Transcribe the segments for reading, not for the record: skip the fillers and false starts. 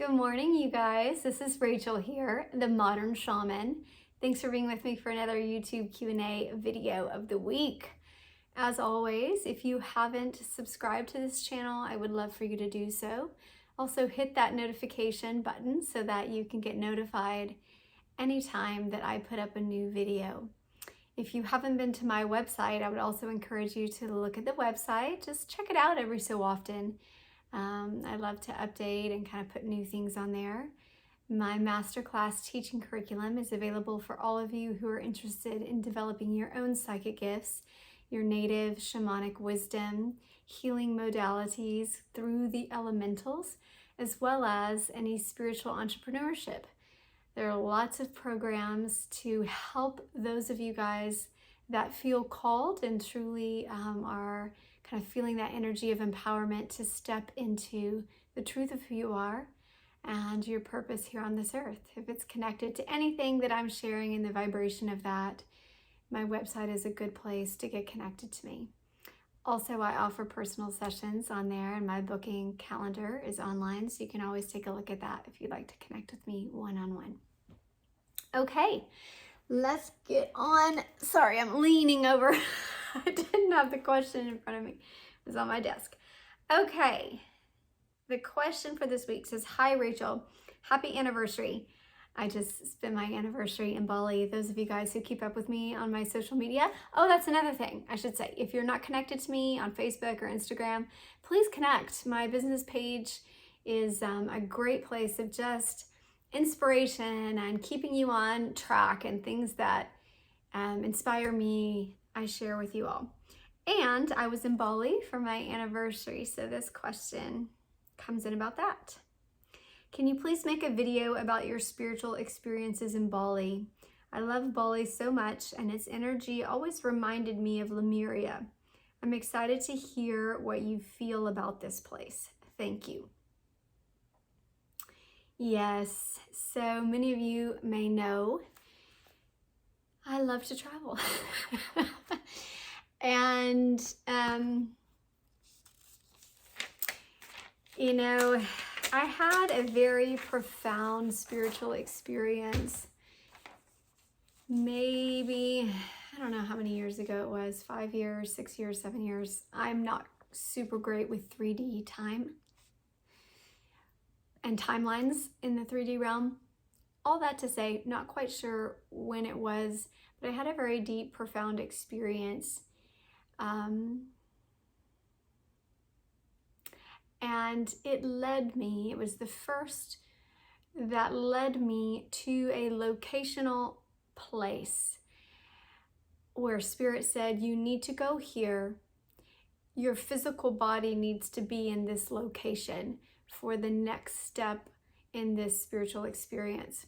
Good morning, you guys. This is Rachel here, the Modern Shaman. Thanks for being with me for another YouTube Q&A video of the week. As always, if you haven't subscribed to this channel, I would love for you to do so. Also, hit that notification button so that you can get notified anytime that I put up a new video. If you haven't been to my website, I would also encourage you to look at the website. Just check it out every so often. I love to update and kind of put new things on there. My masterclass teaching curriculum is available for all of you who are interested in developing your own psychic gifts, your native shamanic wisdom, healing modalities through the elementals, as well as any spiritual entrepreneurship. There are lots of programs to help those of you guys that feel called and truly are kind of feeling that energy of empowerment to step into the truth of who you are and your purpose here on this earth. If it's connected to anything that I'm sharing in the vibration of that, my website is a good place to get connected to me. Also, I offer personal sessions on there, and my booking calendar is online, so you can always take a look at that if you'd like to connect with me one-on-one. Okay, let's get on. Sorry, I'm leaning over. I didn't have the question in front of me. It was on my desk. Okay, the question for this week says, "Hi Rachel, happy anniversary. I just spent my anniversary in Bali. Those of you guys who keep up with me on my social media." Oh, that's another thing I should say. If you're not connected to me on Facebook or Instagram, please connect. My business page is a great place of just inspiration and keeping you on track, and things that inspire me I share with you all. And I was in Bali for my anniversary, so this question comes in about that. "Can you please make a video about your spiritual experiences in Bali? I love Bali so much, and its energy always reminded me of Lemuria. I'm excited to hear what you feel about this place. Thank you." Yes, so many of you may know I love to travel. And, I had a very profound spiritual experience maybe, I don't know how many years ago it was, 5 years, 6 years, 7 years. I'm not super great with 3D time and timelines in the 3D realm. All that to say, not quite sure when it was, but I had a very deep, profound experience. And it was the first that led me to a locational place where Spirit said, you need to go here. Your physical body needs to be in this location for the next step in this spiritual experience.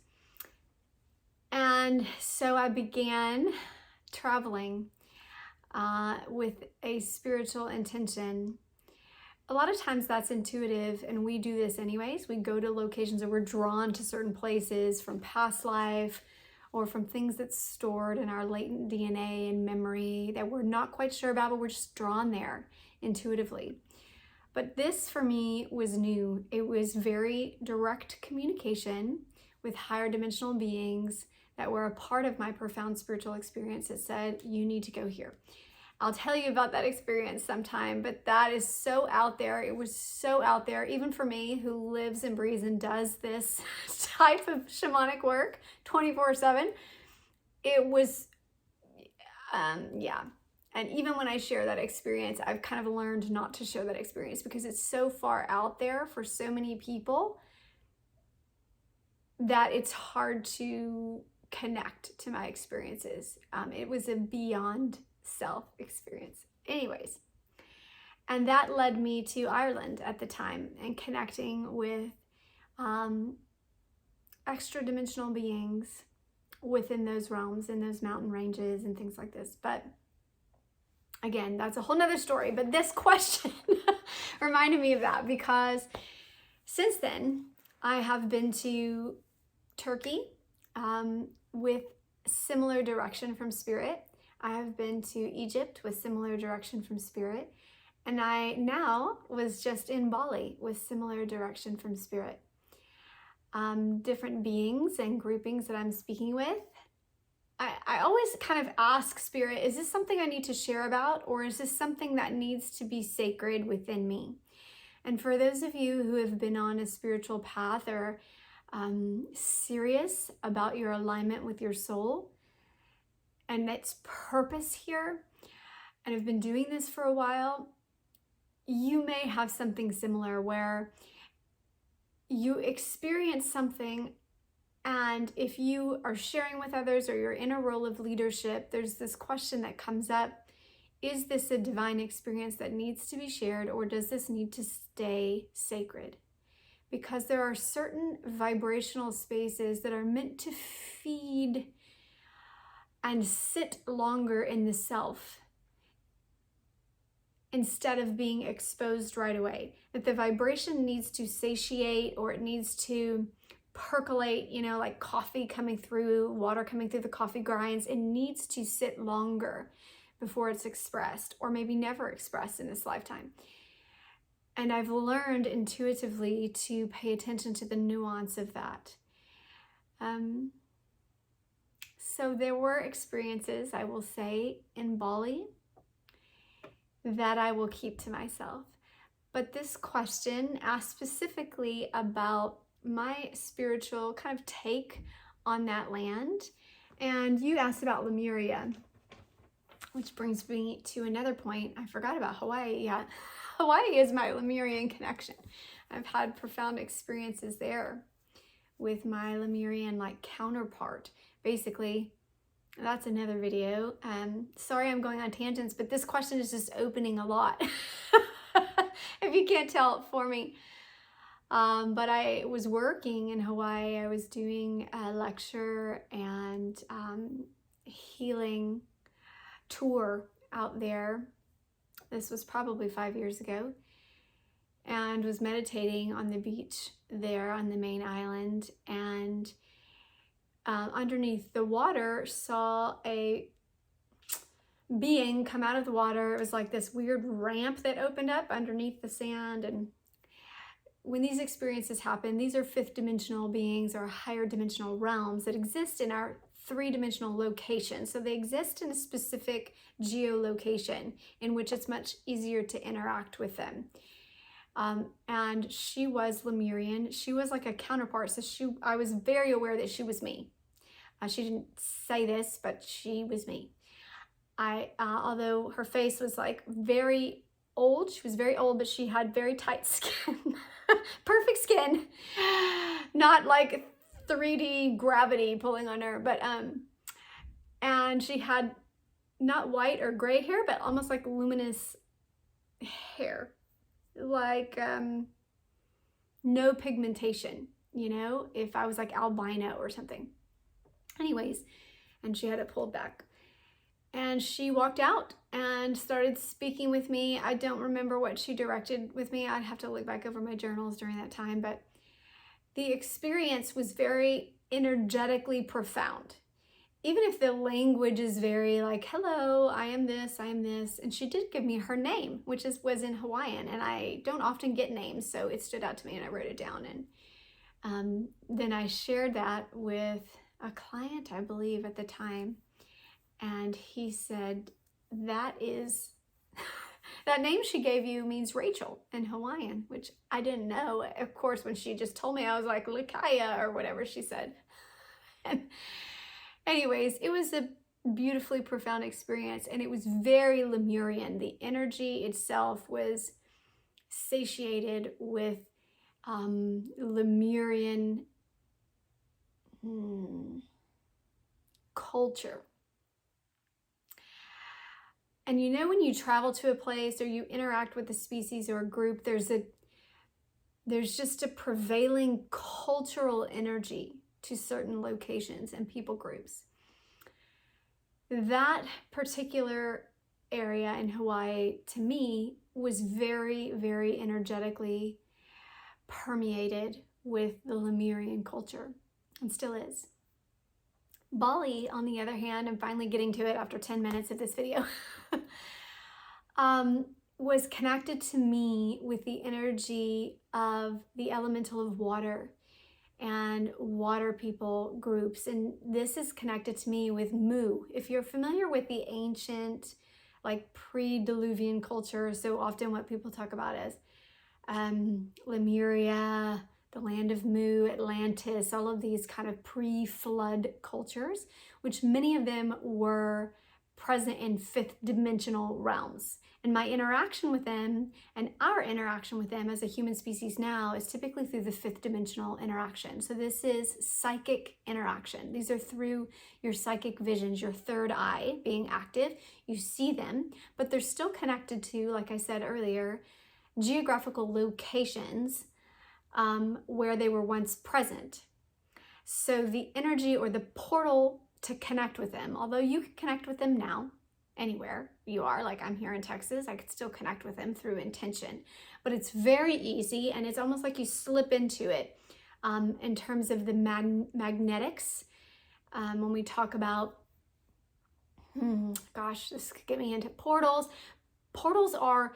And so I began traveling with a spiritual intention. A lot of times that's intuitive, and we do this anyways. We go to locations, or we're drawn to certain places from past life or from things that's stored in our latent DNA and memory that we're not quite sure about, but we're just drawn there intuitively. But this for me was new. It was very direct communication with higher dimensional beings that were a part of my profound spiritual experience that said, you need to go here. I'll tell you about that experience sometime, but that is so out there. It was so out there, even for me who lives and breathes and does this type of shamanic work 24/7. It was, yeah. And even when I share that experience, I've kind of learned not to share that experience because it's so far out there for so many people that it's hard to connect to my experiences. It was a beyond self experience. Anyways, and that led me to Ireland at the time and connecting with extra dimensional beings within those realms, in those mountain ranges and things like this. But again, that's a whole nother story. But this question reminded me of that because since then I have been to Turkey with similar direction from Spirit. I have been to Egypt with similar direction from Spirit. And I now was just in Bali with similar direction from Spirit. different beings and groupings that I'm speaking with, I always kind of ask Spirit, is this something I need to share about, or is this something that needs to be sacred within me? And for those of you who have been on a spiritual path or serious about your alignment with your soul and its purpose here, and have been doing this for a while, you may have something similar where you experience something, and if you are sharing with others or you're in a role of leadership, there's this question that comes up: is this a divine experience that needs to be shared, or does this need to stay sacred? Because there are certain vibrational spaces that are meant to feed and sit longer in the self instead of being exposed right away. That the vibration needs to satiate, or it needs to percolate, you know, like coffee coming through, water coming through the coffee grinds. It needs to sit longer before it's expressed, or maybe never expressed in this lifetime. And I've learned intuitively to pay attention to the nuance of that. So there were experiences, I will say, in Bali that I will keep to myself. But this question asked specifically about my spiritual kind of take on that land. And you asked about Lemuria, which brings me to another point. I forgot about Hawaii. Yeah, Hawaii is my Lemurian connection. I've had profound experiences there with my Lemurian like counterpart. Basically, that's another video. Sorry I'm going on tangents, but this question is just opening a lot. If you can't tell for me. But I was working in Hawaii. I was doing a lecture and healing tour out there. This was probably 5 years ago, and was meditating on the beach there on the main island, and underneath the water saw a being come out of the water. It was like this weird ramp that opened up underneath the sand. And when these experiences happen, these are fifth dimensional beings or higher dimensional realms that exist in our three-dimensional location. So they exist in a specific geolocation in which it's much easier to interact with them. And she was Lemurian. She was like a counterpart. So I was very aware that she was me. She didn't say this, but she was me. Although her face was like very old, she was very old, but she had very tight skin, perfect skin, not like 3D gravity pulling on her, but and she had not white or gray hair, but almost like luminous hair, like no pigmentation, you know, if I was like albino or something. Anyways, and she had it pulled back. And she walked out and started speaking with me. I don't remember what she directed with me. I'd have to look back over my journals during that time, but the experience was very energetically profound. Even if the language is very like, hello, I am this. And she did give me her name, which was in Hawaiian. And I don't often get names, so it stood out to me and I wrote it down. And then I shared that with a client, I believe, at the time. And he said, that name she gave you means Rachel in Hawaiian, which I didn't know. Of course, when she just told me, I was like, Likaya or whatever she said. And anyways, it was a beautifully profound experience, and it was very Lemurian. The energy itself was satiated with Lemurian culture. And you know, when you travel to a place or you interact with a species or a group, there's just a prevailing cultural energy to certain locations and people groups. That particular area in Hawaii, to me, was very, very energetically permeated with the Lemurian culture, and still is. Bali, on the other hand, I'm finally getting to it after 10 minutes of this video, was connected to me with the energy of the elemental of water and water people groups. And this is connected to me with Mu. If you're familiar with the ancient, like pre-Diluvian culture, so often what people talk about as Lemuria, the land of Mu, Atlantis, all of these kind of pre-flood cultures, which many of them were present in fifth dimensional realms. And my interaction with them and our interaction with them as a human species now is typically through the fifth dimensional interaction. So this is psychic interaction. These are through your psychic visions, your third eye being active. You see them, but they're still connected to, like I said earlier, geographical locations where they were once present. So the energy or the portal to connect with them, although you can connect with them now, anywhere you are, like I'm here in Texas, I could still connect with them through intention. But it's very easy, and it's almost like you slip into it in terms of the magnetics. When we talk about, this could get me into portals. Portals are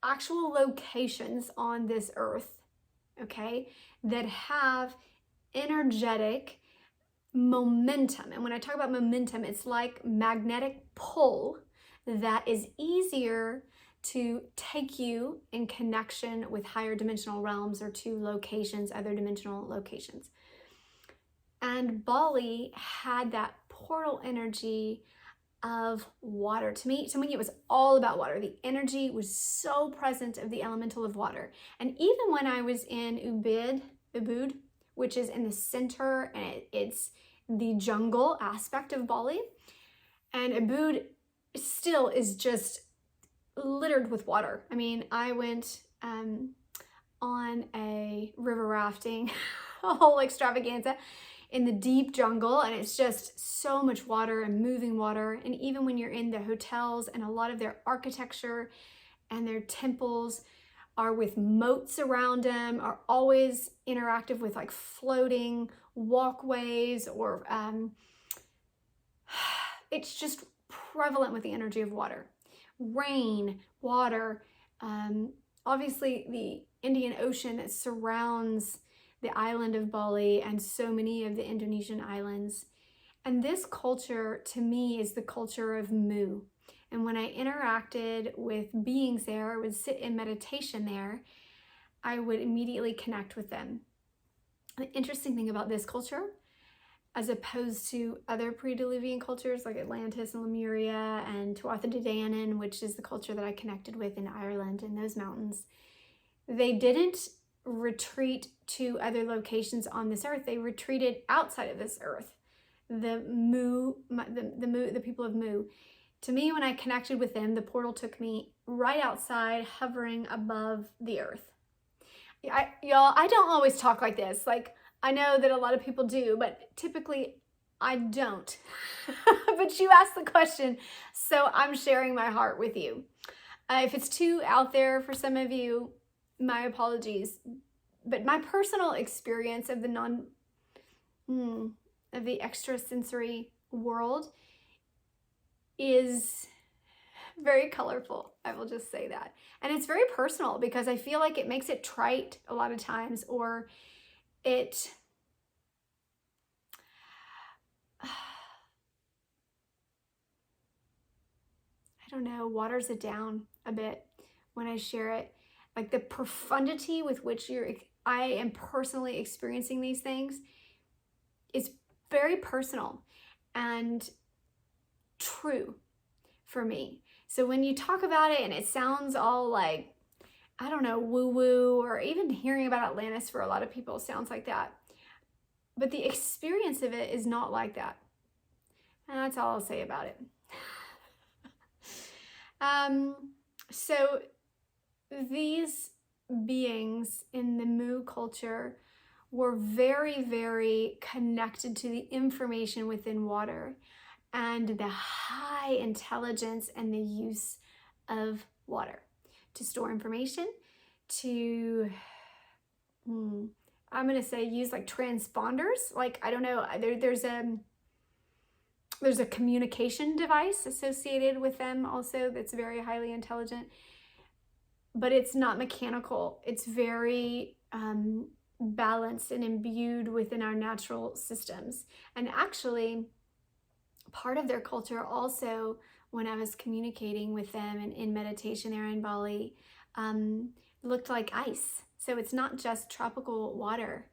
actual locations on this earth, okay, that have energetic momentum. And when I talk about momentum, it's like magnetic pull that is easier to take you in connection with higher dimensional realms or to locations, other dimensional locations. And Bali had that portal energy of water. To me, it was all about water. The energy was so present of the elemental of water. And even when I was in Ubud, which is in the center, and it's the jungle aspect of Bali, and Ubud still is just littered with water. I mean, I went on a river rafting, a whole extravaganza in the deep jungle, and it's just so much water and moving water. And even when you're in the hotels, and a lot of their architecture and their temples are with moats around them, are always interactive with like floating walkways, or it's just prevalent with the energy of water. Rain, water, obviously the Indian Ocean that surrounds the island of Bali and so many of the Indonesian islands. And this culture, to me, is the culture of Mu. And when I interacted with beings there, I would sit in meditation there, I would immediately connect with them. The interesting thing about this culture, as opposed to other pre-Diluvian cultures like Atlantis and Lemuria and Tuatha De Danann, which is the culture that I connected with in Ireland in those mountains, they didn't retreat to other locations on this earth. They retreated outside of this earth. The people of Mu. To me, when I connected with them, the portal took me right outside, hovering above the earth. Y'all, I don't always talk like this. Like, I know that a lot of people do, but typically I don't. But you asked the question, so I'm sharing my heart with you. If it's too out there for some of you, my apologies. But my personal experience of the extrasensory world is very colorful. I will just say that. And it's very personal because I feel like it makes it trite a lot of times, or it I don't know, waters it down a bit when I share it. Like the profundity with which I am personally experiencing these things is very personal and true for me. So when you talk about it and it sounds all like, I don't know, woo-woo, or even hearing about Atlantis for a lot of people sounds like that. But the experience of it is not like that. And that's all I'll say about it. So these beings in the Mu culture were very, very connected to the information within water and the high intelligence and the use of water to store information, to, I'm going to say use like transponders. Like, I don't know, there's a communication device associated with them also that's very highly intelligent, but it's not mechanical. It's very balanced and imbued within our natural systems. And actually, part of their culture also, when I was communicating with them and in meditation there in Bali, looked like ice. So it's not just tropical water.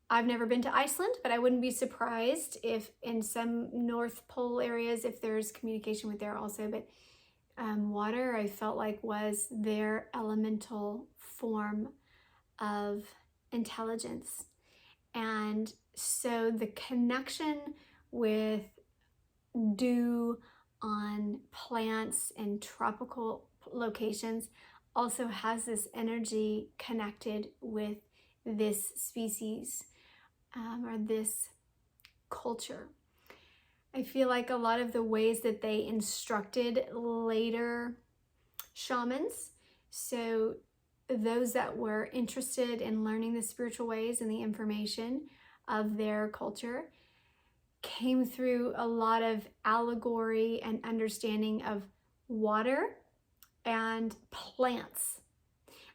I've never been to Iceland, but I wouldn't be surprised if in some North Pole areas, if there's communication with there also. But water, I felt like, was their elemental form of intelligence. And so the connection with dew on plants and tropical locations also has this energy connected with this species or this culture. I feel like a lot of the ways that they instructed later shamans, so those that were interested in learning the spiritual ways and the information of their culture, came through a lot of allegory and understanding of water and plants.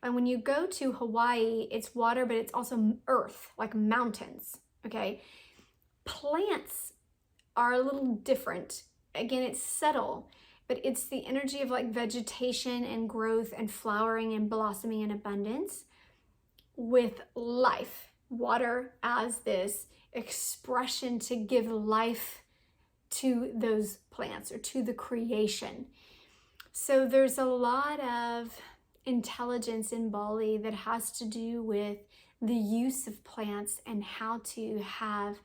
And when you go to Hawaii, it's water, but it's also earth, like mountains, okay? Plants are a little different. Again, it's subtle, but it's the energy of like vegetation and growth and flowering and blossoming in abundance with life. Water as this expression to give life to those plants or to the creation. So there's a lot of intelligence in Bali that has to do with the use of plants and how to have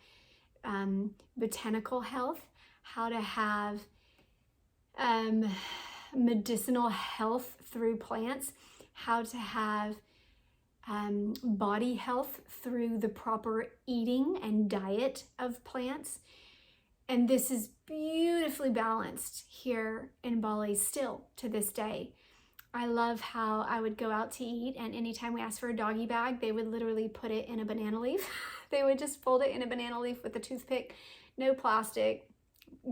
botanical health, how to have medicinal health through plants, how to have body health through the proper eating and diet of plants. And this is beautifully balanced here in Bali still to this day. I love how I would go out to eat, and anytime we asked for a doggy bag, they would literally put it in a banana leaf. They would just fold it in a banana leaf with a toothpick, no plastic,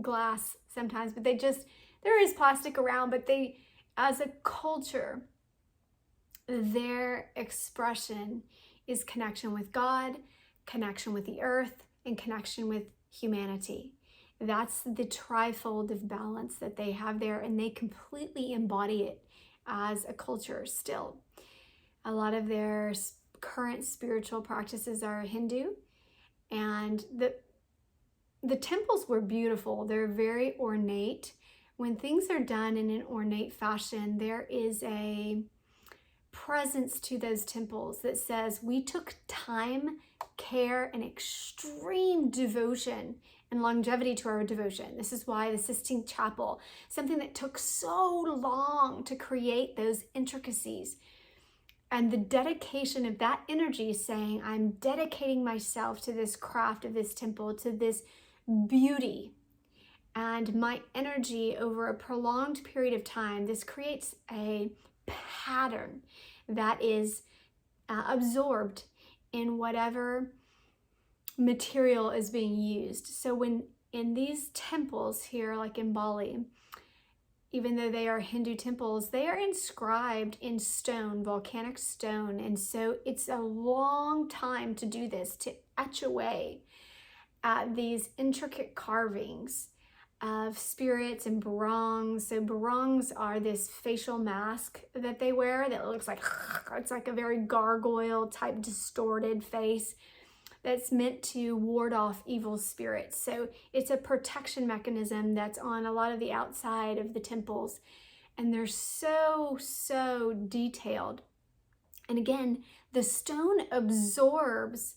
glass sometimes, but there is plastic around, but they, as a culture, their expression is connection with God, connection with the earth, and connection with humanity. That's the trifold of balance that they have there, and they completely embody it as a culture still. A lot of their current spiritual practices are Hindu, and the temples were beautiful. They're very ornate. When things are done in an ornate fashion, there is a presence to those temples that says we took time, care, and extreme devotion and longevity to our devotion. This is why the Sistine Chapel, something that took so long to create those intricacies, and the dedication of that energy saying, I'm dedicating myself to this craft of this temple, to this beauty, and my energy over a prolonged period of time. This creates a pattern that is absorbed in whatever material is being used. So when in these temples here, like in Bali, even though they are Hindu temples, they are inscribed in stone, volcanic stone. And so it's a long time to do this, to etch away at these intricate carvings of spirits and barongs. So barongs are this facial mask that they wear that looks like, it's like a very gargoyle type distorted face that's meant to ward off evil spirits. So it's a protection mechanism that's on a lot of the outside of the temples. And they're so, so detailed. And again, the stone absorbs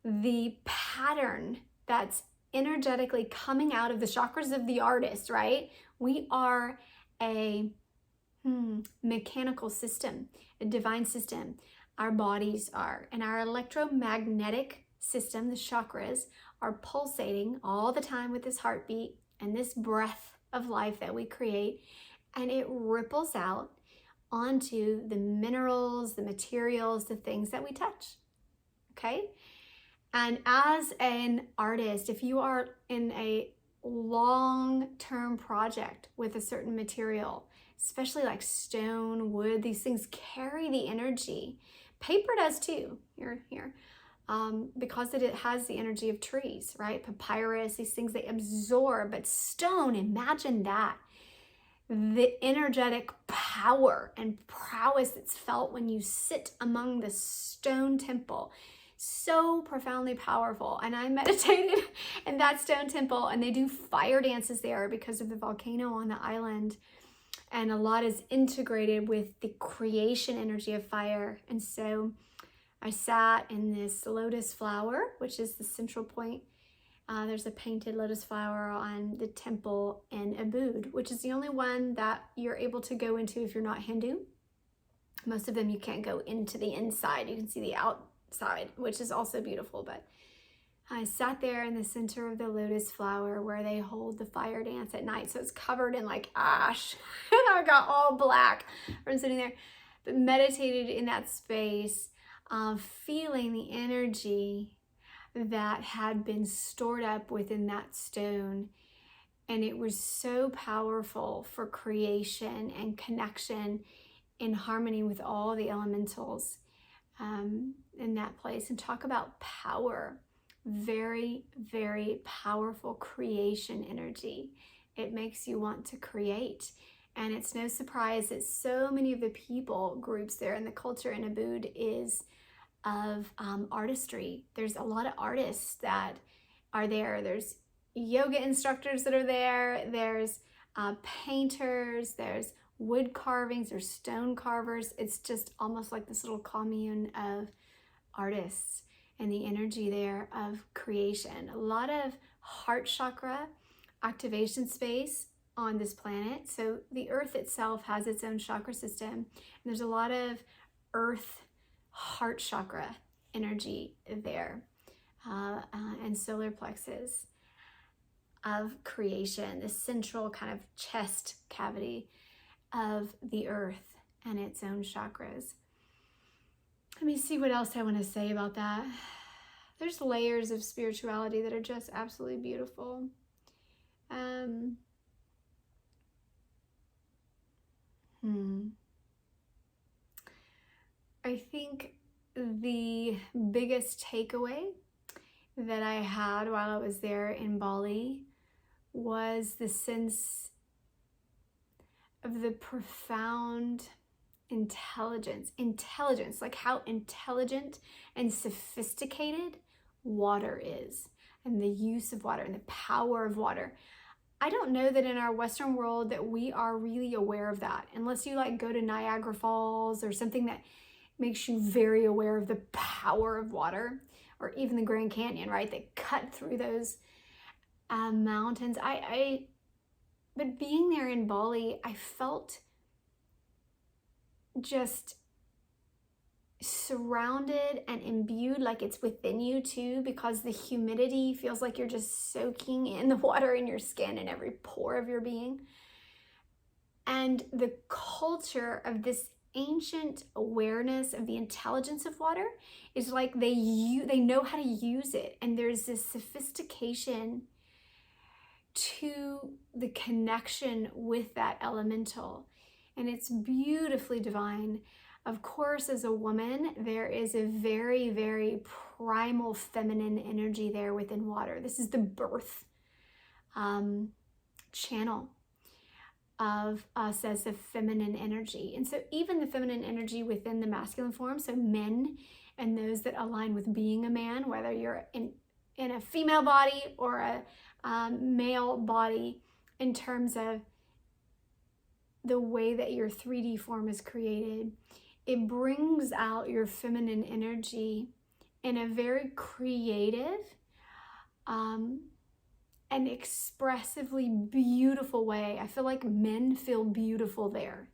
the pattern that's energetically coming out of the chakras of the artist, right? We are a mechanical system, a divine system. Our bodies are, and our electromagnetic system, the chakras, are pulsating all the time with this heartbeat and this breath of life that we create, and it ripples out onto the minerals, the materials, the things that we touch, okay? And as an artist, if you are in a long-term project with a certain material, especially like stone, wood, these things carry the energy Paper does too, here. Because it has the energy of trees, right? Papyrus, these things they absorb, but stone, imagine that. The energetic power and prowess that's felt when you sit among the stone temple. So profoundly powerful. And I meditated in that stone temple, and they do fire dances there because of the volcano on the island. And a lot is integrated with the creation energy of fire. And so I sat in this lotus flower, which is the central point. There's a painted lotus flower on the temple in M.Ed, which is the only one that you're able to go into if you're not Hindu. Most of them you can't go into the inside. You can see the outside, which is also beautiful. But I sat there in the center of the lotus flower where they hold the fire dance at night. So it's covered in like ash. And I got all black from sitting there. But meditated in that space, feeling the energy that had been stored up within that stone. And it was so powerful for creation and connection in harmony with all the elementals in that place. And talk about power. Very, very powerful creation energy. It makes you want to create. And it's no surprise that so many of the people groups there and the culture in M.Ed is of artistry. There's a lot of artists that are there. There's yoga instructors that are there. There's painters. There's wood carvings. There's stone carvers. It's just almost like this little commune of artists and the energy there of creation. A lot of heart chakra activation space on this planet. So the earth itself has its own chakra system. And there's a lot of earth heart chakra energy there and solar plexus of creation, the central kind of chest cavity of the earth and its own chakras. Let me see what else I want to say about that. There's layers of spirituality that are just absolutely beautiful. I think the biggest takeaway that I had while I was there in Bali was the sense of the profound intelligence, like how intelligent and sophisticated water is, and the use of water and the power of water. I don't know that in our Western world that we are really aware of that, unless you like go to Niagara Falls or something that makes you very aware of the power of water, or even the Grand Canyon, right? They cut through those mountains. But being there in Bali, I felt just surrounded and imbued, like it's within you too, because the humidity feels like you're just soaking in the water in your skin and every pore of your being. And the culture of this ancient awareness of the intelligence of water is like they know how to use it, and there's this sophistication to the connection with that elemental, and it's beautifully divine. Of course, as a woman, there is a very, very primal feminine energy there within water. This is the birth channel of us as a feminine energy. And so even the feminine energy within the masculine form, so men and those that align with being a man, whether you're in a female body or a male body, in terms of the way that your 3D form is created, it brings out your feminine energy in a very creative and expressively beautiful way. I feel like men feel beautiful there.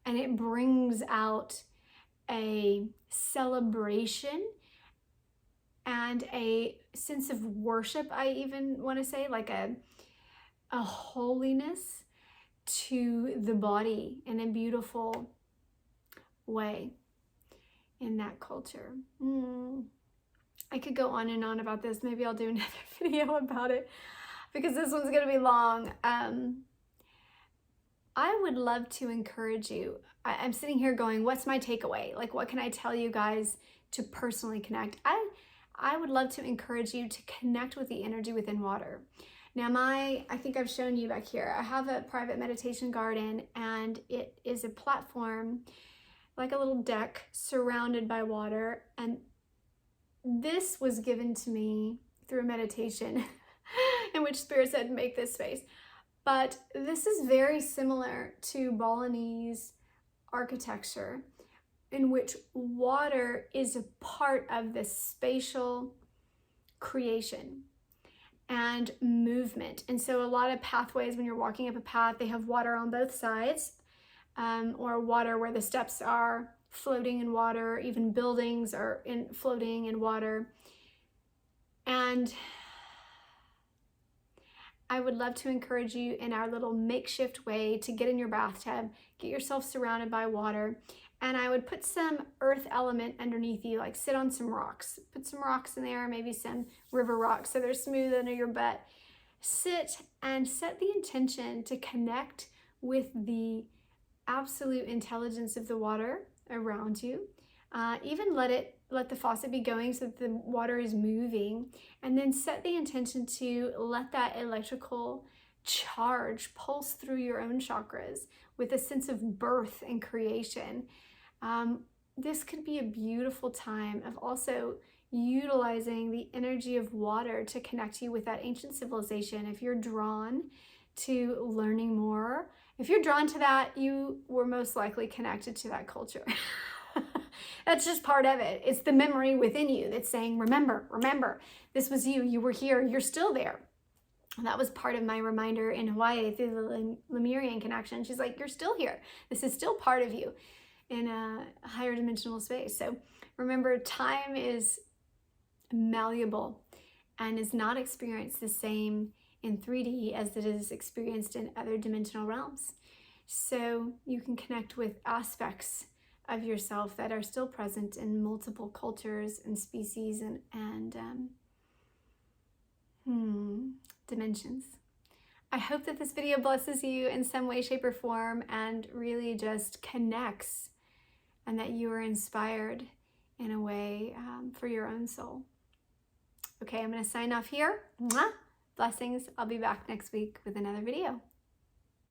And it brings out a celebration and a sense of worship, I even want to say, like a holiness to the body in a beautiful way in that culture. I could go on and on about this. Maybe I'll do another video about it because this one's going to be long. I would love to encourage you. I'm sitting here going, what's my takeaway? Like, what can I tell you guys to personally connect? I would love to encourage you to connect with the energy within water. Now I think I've shown you back here, I have a private meditation garden, and it is a platform, like a little deck surrounded by water. And this was given to me through a meditation in which Spirit said, make this space. But this is very similar to Balinese architecture, in which water is a part of the spatial creation and movement. And so a lot of pathways, when you're walking up a path, they have water on both sides, or water where the steps are floating in water, even buildings are floating in water. And I would love to encourage you in our little makeshift way to get in your bathtub, get yourself surrounded by water, and I would put some earth element underneath you, like sit on some rocks. Put some rocks in there, maybe some river rocks so they're smooth under your butt. Sit and set the intention to connect with the absolute intelligence of the water around you. Even let the faucet be going so that the water is moving, and then set the intention to let that electrical charge pulse through your own chakras with a sense of birth and creation. This could be a beautiful time of also utilizing the energy of water to connect you with that ancient civilization. If you're drawn to learning more, if you're drawn to that, you were most likely connected to that culture. That's just part of it. It's the memory within you that's saying, remember, remember, this was you, you were here, you're still there. And that was part of my reminder in Hawaii through the Lemurian connection. She's like, you're still here. This is still part of you in a higher dimensional space. So remember, time is malleable and is not experienced the same in 3D as it is experienced in other dimensional realms. So you can connect with aspects of yourself that are still present in multiple cultures and species and dimensions. I hope that this video blesses you in some way, shape, or form and really just connects, and that you are inspired in a way for your own soul. Okay, I'm going to sign off here. Mwah! Blessings. I'll be back next week with another video.